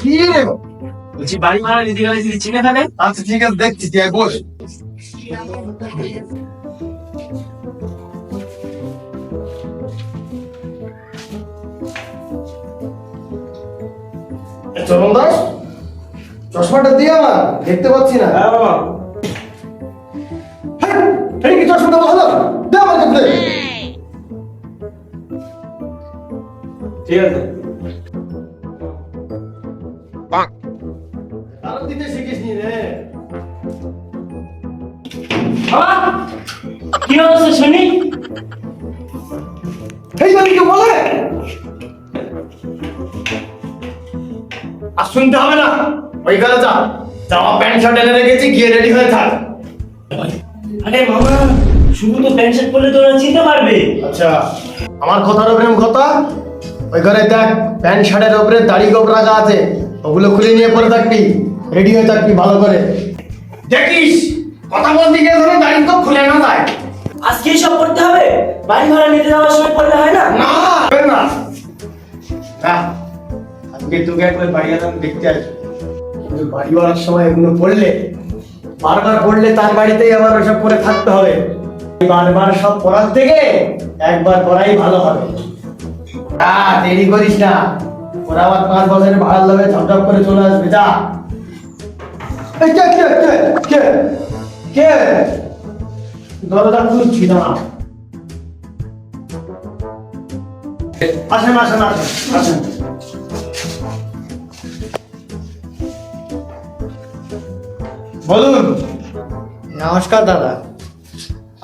কি রে? বলছি বাড়ি ভাড়া দিদি গাড়ি দিদি চিনে ফেলে। আচ্ছা ঠিক আছে, দেখছি, তুই আয় বস। চরণ দাস, চশমাটা দিয়ে আমার দেখতে পাচ্ছি না। হ্যাঁ বাবা। হ্যাঁ, এই কি চশমাটা ভালো? দে আমার কাছে। ঠিক আছে। তারা দিতে শিখিসনি রে। কি হচ্ছে শুনি? এই জানি কি বলে? আর শুনতে হবে না, ওই ঘরে যা, জামা প্যান্ট শার্ট এনে রেখেছি, গিয়ে রেডি হয়ে থাক। আরে মামা, শুধু তো প্যান্ট শার্ট পরলে তোরা চিনতে পারবে। আচ্ছা, আমার কথার উপরে কথা, ওই ঘরে দেখ প্যান্ট শার্টের উপরে দাড়ি গোপ রাখা আছে, ওগুলো খুলে নিয়ে পরে থাকবি, রেডি হয়ে থাকবি ভালো করে। দেখিস কথা বলতে গিয়ে ধরো দাড়ি গোপ খুলে না যায়। আজকে সব করতে হবে? বাড়ি ভাড়া নিতে যাওয়ার সময় পড়লে হয় না? না হবে না। হ্যাঁ, আজকে তোকে একবার বাড়ি আলাম দেখতে আসবো, কিন্তু বাড়ি বাড়ার সময় এগুলো পড়লে, বারবার পড়লে তার বাড়িতেই আবার ওসব করে থাকতে হবে। বারবার সব পড়ার থেকে একবার পড়াই ভালো হবে। দেরি করিস না, ওরা আবার 5 বছরের ভাড়া লাগবে, ঝপঝপ করে চলে আসবে। যা। এই কে কে কে কে কে দরজা খুলছি না। আসেন আসেন আসেন আসেন। বলুন। নমস্কার দাদা,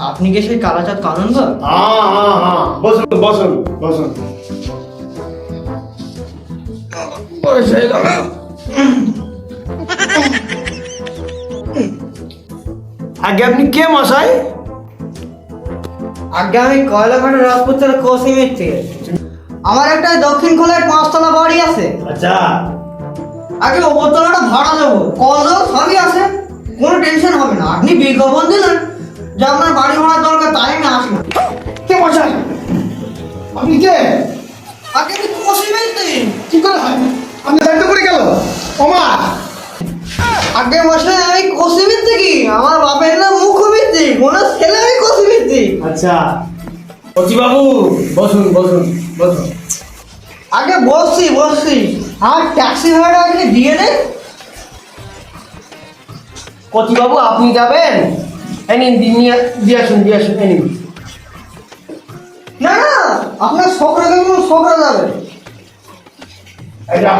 আপনি কি সেই কালাচাঁদ কানন্দ? হ্যাঁ হ্যাঁ হ্যাঁ, বসুন বসুন বসুন। আগে আপনি কে মশাই? আগে আমি কয়লাঘাটের রাজপুতের কোচিংয়ের থেকে। আমার একটা দক্ষিণ খোলায় 5 তলা বাড়ি আছে। আচ্ছা, আগে ওপরতলাটা ভাড়া দেবো, কজন সবই আছে, কোনো টেনশন হবে না। আপনি বিজ্ঞাপন দিলেন যে আপনার বাড়ি ভাড়ার দরকার, তাই আমি আসবো। কে মশাই? আপনি কে? আগে আমি কোচিংয়ের কি করে হয়? আপনি দায়িত্ব করে গেল ওমা। আগে মশাই আমি কোচিংয়ের থেকে, আমার বাপের নাম মুখবিদ্যি, কোনো ছেলে আমি কোচিংয়ের। আচ্ছা, অজি বাবু বসুন বসুন বসুন। আগে বসছি, আর ট্যাক্সি ভাড়া আগে দিয়ে দেন। কচি বাবু আপনি যাবেন? এই নিন, দিয়ে আসুন এই নিন। না না, আপনার ছোকরা কেমন ছোকরা যাবে। এই যা,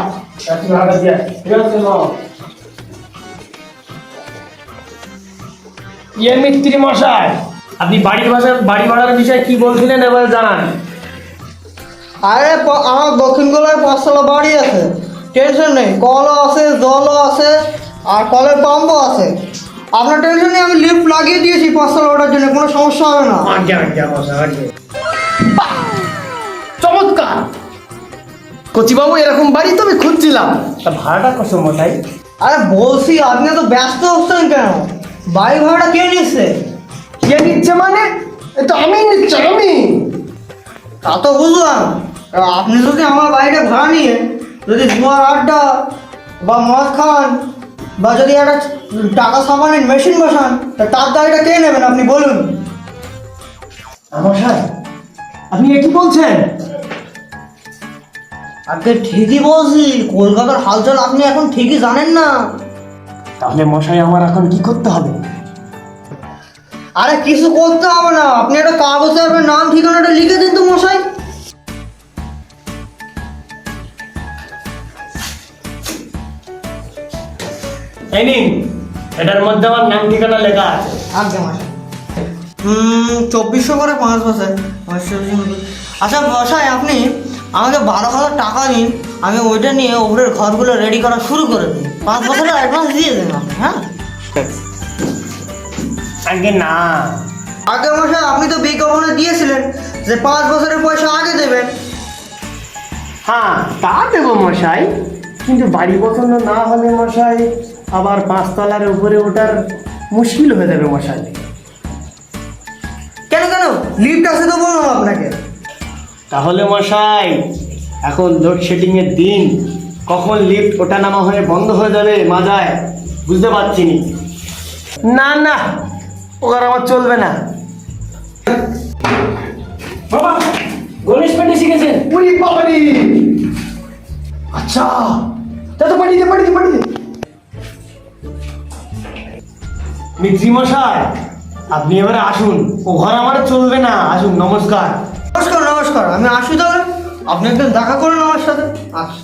ট্যাক্সি ভাড়াটা দিয়ে আয়। ঠিক আছে নাও। ইয়ে মিস্ত্রি মশাই, আপনি বাড়ি ভাড়ার বিষয়ে কি বলছিলেন এবার জানান। আরে আমার দক্ষিণ গোলায় 5 তলা বাড়ি আছে, টেনশন নেই, কলও আছে, জলও আছে, আর কলের পাম্পও আছে। আপনার টেনশন নেই, আমি লিফট লাগিয়ে দিয়েছি 5 তলা ওঠার জন্য, কোনো সমস্যা হবে না। আজ্ঞা মশাই, আজ্ঞা। চমৎকার। কচি বাবু এরকম বাড়ি তো আমি খুঁজছিলাম। তা ভাড়াটা কত মশাই? আরে বলছি, আপনি তো ব্যস্ত হচ্ছেন কেন? বাড়ি ভাড়াটা কে নিচ্ছে? কে নিচ্ছে মানে? এ তো আমি নিচ্ছি, আমি। তা তো বুঝলাম, আপনি যদি আমার বাড়িটা ভাড়া নিয়ে যদি জুয়ার আড্ডা বা মদ খান, বা যদি একটা টাকা সাবানের মেশিন বসান, তা তার দায়টা কে নেবেন আপনি বলুন। মশাই আপনি কি বলছেন? আজকে ঠিকই বলছি, কলকাতার হালচাল আপনি এখন ঠিকই জানেন না। তাহলে মশাই আমার এখন কি করতে হবে? আরে কিছু করতে হবে না, আপনি একটা কাগজে আপনার নাম ঠিকানাটা লিখে দিন তো মশাই। এই নিন, এটার মধ্যে আমার নাম ঠিকানা লেখা আছে। আগে মশাই 2400 করে 5 বছর। আচ্ছা মশাই, আপনি আমাকে 12,000 টাকা দিন, আমি ওইটা নিয়ে ওপরের ঘরগুলো রেডি করা শুরু করে দিই। 5 বছরের অ্যাডভান্স দিয়ে দেন আপনি। হ্যাঁ আগে না, আগে মশাই আপনি তো বিজ্ঞাপনে দিয়েছিলেন যে 5 বছরের পয়সা আগে দেবেন। হ্যাঁ তা দেবো মশাই, কিন্তু বাড়ি পছন্দ না হলে মশাই আবার 5 তলার উপরে ওঠার মুশকিল হয়ে যাবে মশাই। কেন লিফট আছে তো বললাম আপনাকে। তাহলে মশাই এখন লোডশেডিং এর দিন, কখন লিফট ওঠা নামা হয়ে বন্ধ হয়ে যাবে মাজায় বুঝতে পারছি নি। না না, ওখানে আমার চলবে না। বাবা গণেশ পান্ডে শিখেছেন? উরি বাবারি, আচ্ছা তা তো পাঠিয়ে দে। মিত্রি মশাই, আপনি এবারে আসুন, ও ঘর আমার চলবে না। আসুন, নমস্কার। নমস্কার, আমি আসি তাহলে। আপনি একদিন দেখা করুন আমার সাথে। আসি।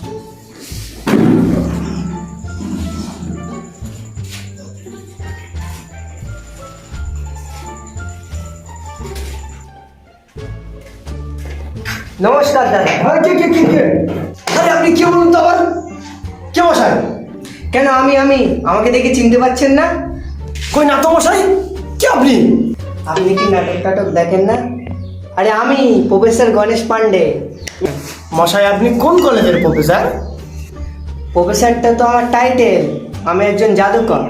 নমস্কার দাদা। কে? আরে আপনি কে বলুন তো আবার? কে মশাই? কেন আমি আমাকে দেখে চিনতে পারছেন না? কই না তো মশাই, কে আপনি? আপনি কি নাটক দেখেন না? আরে আমি প্রফেসর গণেশ পান্ডে। মশাই আপনি কোন কলেজের প্রফেসর? প্রফেসরটা তো আমার টাইটেল, আমি একজন জাদুকর।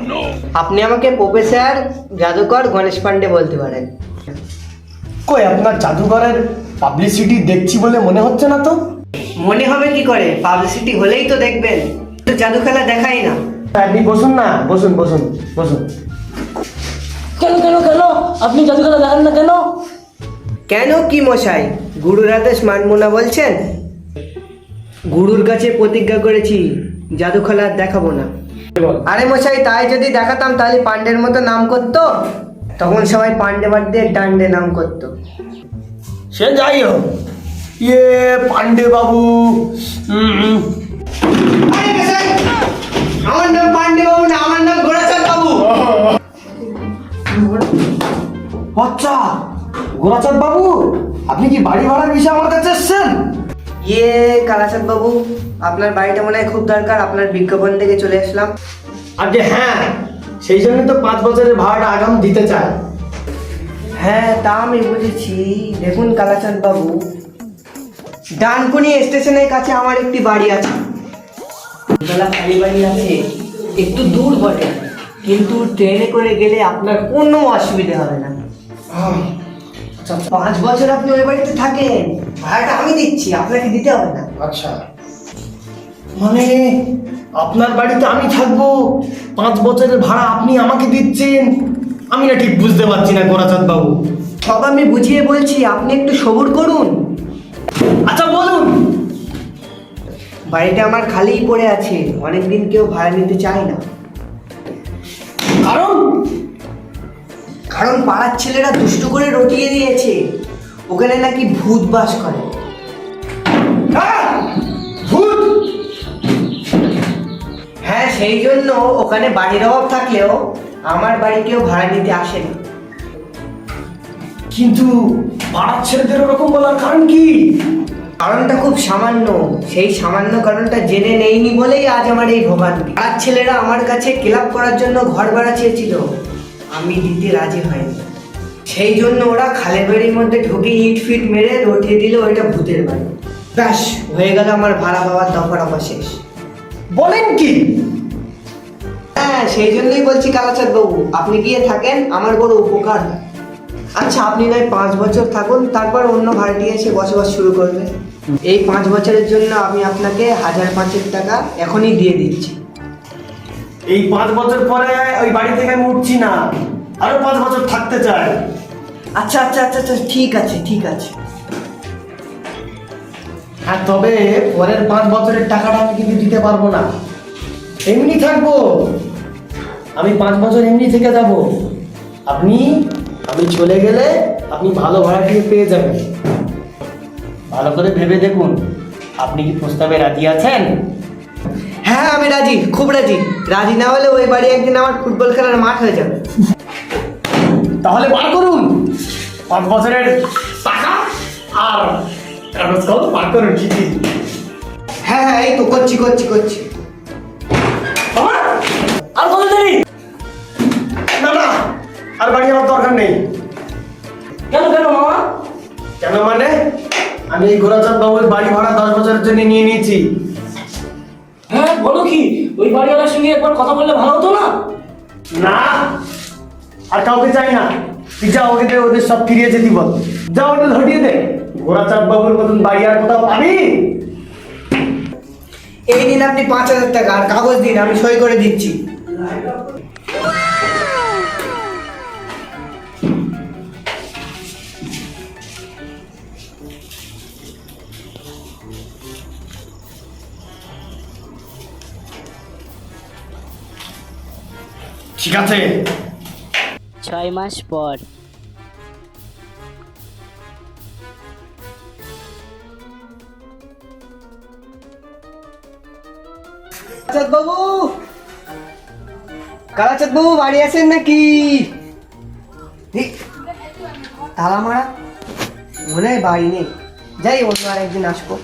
আপনি আমাকে প্রফেসর জাদুকর গণেশ পান্ডে বলতে পারেন। কই আপনার জাদুঘরের পাবলিসিটি দেখছি বলে মনে হচ্ছে না তো। মনে হবে কি করে? পাবলিসিটি হলেই তো দেখবেন, তো জাদু খেলা দেখাই না। আপনি বসুন না, বসুন। কেন আপনি জাদু খেলা দেখান না কেন? কেন কি মশাই, গুরুর আদেশ মানবো না বলছেন? গুরুর কাছে প্রতিজ্ঞা করেছি জাদু খেলা আর দেখাবো না। আরে মশাই, তাই যদি দেখাতাম তাহলে পান্ডের মতো নাম করতো, তখন সবাই পান্ডে বাদ দিয়ে ডান্ডে নাম করতো। সে যাই হোক, পান্ডে বাবু। আমার নাম পান্ডে বাবু না, আমার নাম ঘোড়াচাঁদ বাবু। আচ্ছা, গোরাচাঁদ বাবু, আপনি কি বাড়ি ভাড়ার বিষয়ে আমার কাছে এসেছেন? কালাচাঁদ বাবু, আপনার বাড়িটা মনে হয় খুব দরকার, আপনার বিজ্ঞাপন থেকে চলে আসলাম। আগে হ্যাঁ, সেই জন্য তো 5 বছরের ভাড়াটা আগাম দিতে চাই। হ্যাঁ, তা আমি বুঝেছি। দেখুন কালাচাঁদ বাবু, ডানকুনি স্টেশনের কাছে আমার একটি বাড়ি আছে। খালি বাড়ি আছে, একটু দূর বটে, কিন্তু ট্রেনে করে গেলে আপনার কোনো অসুবিধা হবে না। 5 বছর আপনি ওই বাড়িতে থাকেন, ভাড়াটা আমি দিচ্ছি, আপনাকে দিতে হবে না। আচ্ছা, মানে আপনার বাড়িতে আমি থাকবো, 5 বছরের ভাড়া আপনি আমাকে দিচ্ছেন? আমি না ঠিক বুঝতে পারছি না গোরাচাঁদ বাবু। সব আমি বুঝিয়ে বলছি, আপনি একটু সবুর করুন। আচ্ছা বলুন। বাড়িটা আমার খালিই পড়ে আছে, অনেকদিন কেউ ভাড়া নিতে চায় না। কারণ পাড়ার ছেলেরা দুষ্টু করে রটিয়ে দিয়েছে, ওখানে নাকি ভূত বাস করে। ভূত? হ্যাঁ, সেই জন্য ওখানে বাড়ির অভাব থাকলেও আমার বাড়ি কেউ ভাড়া নিতে আসে না। কিন্তু পাড়ার ছেলেদের ওরকম বলার কারণ কি? কারণটা খুব সামান্য, সেই সামান্য কারণটা জেনে নেইনি বলেই আজ আমার এই ভোগান্তি। পাড়ার ছেলেরা আমার কাছে ক্লাব করার জন্য ঘর ভাড়া চেয়েছিল, আমি দিতে রাজি হয়নি। সেই জন্য ওরা খালের বাড়ির মধ্যে ঢুকে ইট ফিট মেরে রটিয়ে দিল ওইটা ভূতের বাড়ি। ব্যাস, হয়ে গেল আমার ভাড়া পাওয়ার দফা শেষ। বলেন কি? হ্যাঁ, সেই জন্যই বলছি কালাচাঁদ বাবু, আপনি গিয়ে থাকেন, আমার বড় উপকার হয়। আচ্ছা, আপনি নয় 5 বছর থাকুন, তারপর অন্য ভাড়াটি এসে বসবাস শুরু করবে। এই 5 বছরের জন্য আমি আপনাকে 1005 টাকা এখনই দিয়ে দিচ্ছি। এই 5 বছর পরে ওই বাড়ি থেকে আমি উঠছি না, আরো 5 বছর থাকতে চাই। আচ্ছা, ঠিক আছে। হ্যাঁ, তবে পরের 5 বছরের টাকাটা আমি কিন্তু দিতে পারবো না। এমনি থাকবো, আমি 5 বছর এমনি থেকে যাব। আমি চলে গেলে আপনি ভালো ভাড়াটিয়ে পেয়ে যাবেন। ভালো করে ভেবে দেখুন, আপনি কি প্রস্তাবে রাজি আছেন? হ্যাঁ, আমি রাজি, খুব রাজি। রাজি না হলে ওই বাড়ি একদিন আমার ফুটবল খেলার মাঠ হয়ে যাবে। তাহলে বার করুন 5 বছরের টাকা আর কাগজ বার করুন। কি? হ্যাঁ, এই তো করছি। আর কত দেরি? না, আর বাড়ি আমার দরকার নেই। কেন মামা? কেন মানে, আমি এই গোরাচাঁদ বাবুর বাড়ি ভাড়া 10 বছরের জন্য নিয়ে নিয়েছি। হ্যাঁ, বলো কি? ওই বাড়িওয়ালার সঙ্গে একবার কথা বললে ভালো হতো না? না, আর কাউকে চাই না। তুই যা, ওদের সব ফিরিয়ে যেতে বল। যা, ওটা ধরিয়ে দে। গোরাচাঁদ বাবুর মতন বাড়ি আর কোথাও পাবি? এই দিন আপনি 5,000 টাকা, আর কাগজ দিন, আমি সই করে দিচ্ছি। ঠিক আছে। 6 মাস পর। কালাচাঁদ বাবু, কালাচাঁদ বাবু বাড়ি আছেন নাকি? এই, তালা মারা, মনে হয় বাড়ি নেই। যাই, অন্য আর একদিন আসবো।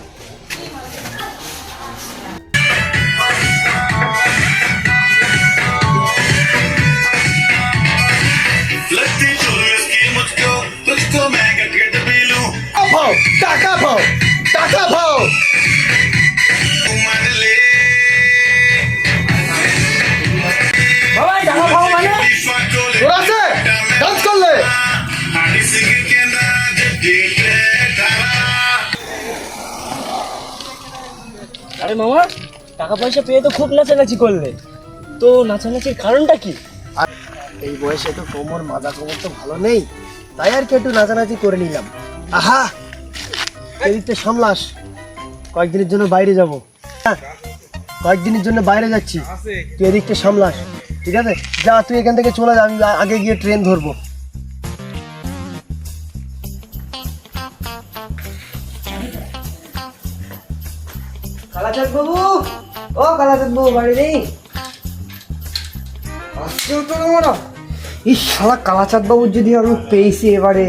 लगती चोरियस की मुझको तुझको मैं गटगट पी लूं ভাও, টাকা ভাও, টাকা ভাও। मान ले বাবাই টাকা খাও মানে? তোর আছে? ডান্স করলে? हाडी सिंह के नाच डीजे धारा আরে মামা, টাকা পয়সা পেয়ে তো খুব নাচানাচি করলে, তো নাচানাচির কারণটা কি? এই বয়সে তো কোমর, মাথা কোমর তো ভালো নেই, তাই আর কি একটু নাচানাচি করে নিলাম। আহা, এদিকটা সামলাস, কয়েকদিনের জন্য বাইরে যাব। কয়েকদিনের জন্য বাইরে যাচ্ছি, তুই এদিকটা সামলাস, ঠিক আছে? যা, তুই এখান থেকে চলে যা, আমি আগে গিয়ে ট্রেন ধরবো। কালাচাঁদ বাবু, ও কালাচাঁদ বাবু বাড়ি নেই? আসছে তো আমরা। এই শালা কালাচাঁদ বাবুর যদি আমি পেয়েছি এবারে,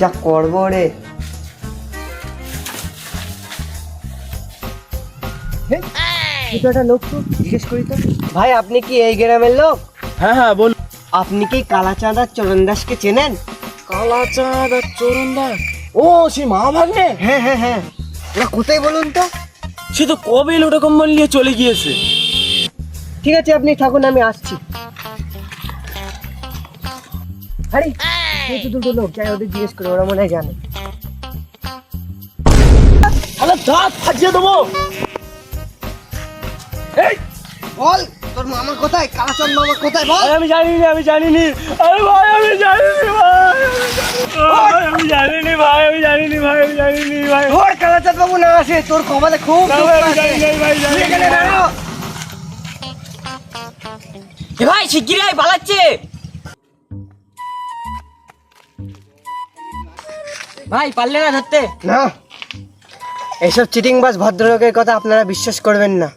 যা করবো রে। একটা লোক তো জিজ্ঞেস করি তো, ভাই আপনি কি এই গ্রামের লোক? হ্যাঁ হ্যাঁ বল। আপনি কি কালাচাঁদ আর চরণ দাসকে চেনেন? কালাচাঁদ আর চরণদাস, ও সেই মা ভাগ্নে? হ্যাঁ হ্যাঁ হ্যাঁ, ওরা কোথায় বলুন তো? সে তো কবে লোটা কম্বল নিয়ে চলে গিয়েছে। ঠিক আছে, আপনি থাকুন, আমি আসছি। আরে এই তো দুটো লোক, যাই ওদের জিজ্ঞেস করে, ওরা মনে হয় জানে। আরে দাঁত ফাটিয়ে দেবো। এই বল, তোর মামা কোথায়? কালাচাঁদ মামা কোথায় বল? আরে আমি জানিনি, আমি জানিনি। আরে ভাই আমি জানিনি ভাই, আমি জানিনি ভাই, আমি জানিনি ভাই, আমি জানিনি ভাই। ওর কালাচাঁদ বাবু না আসে, তোর কপালে খুব না দুঃখ ভাই, আমি আছে। জানি ভাই, তুই জানি এখানে দাঁড়াও। ভাই শিগগিরই আয়, পালাচ্ছে। ভাই পারলে না ধরতে? না, এইসব চিটিংবাজ ভদ্রলোকের কথা আপনারা বিশ্বাস করবেন না।